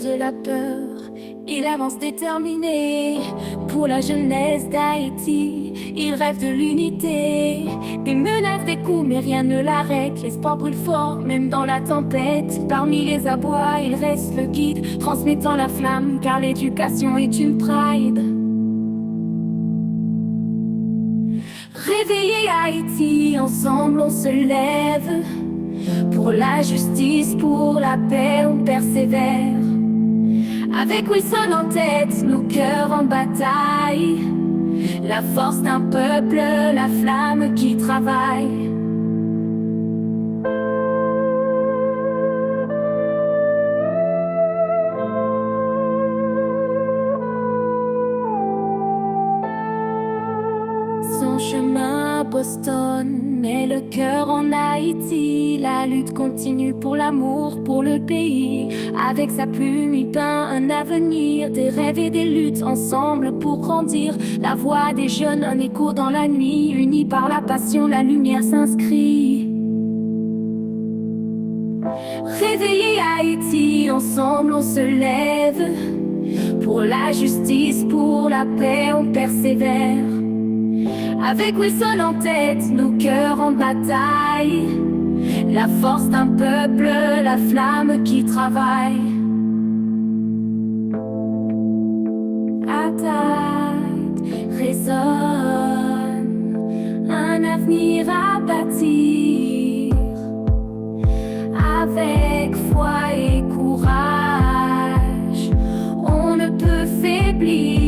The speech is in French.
de la peur, il avance déterminé pour la jeunesse d'Haïti. Il rêve de l'unité, des menaces, des coups, mais rien ne l'arrête. L'espoir brûle fort, même dans la tempête. Parmi les abois, il reste le guide, transmettant la flamme, car l'éducation est une pride. Réveiller Haïti, ensemble on se lève. Pour la justice, pour la paix, on persévère. Avec Wilson en tête, nos cœurs en bataille. La force d'un peuple, la flamme qui travaille. Son chemin à Boston, mais le cœur en Haïti. La lutte continue pour l'amour, pour le pays. Avec sa plume, il peint un avenir, des rêves et des luttes ensemble pour grandir. La voix des jeunes, un écho dans la nuit. Unis par la passion, la lumière s'inscrit. Réveiller Haïti, ensemble on se lève. Pour la justice, pour la paix, on persévère. Avec Wilson en tête, nos cœurs en bataille. La force d'un peuple, la flamme qui travaille. Attaque, résonne, un avenir à bâtir. Avec foi et courage, on ne peut faiblir.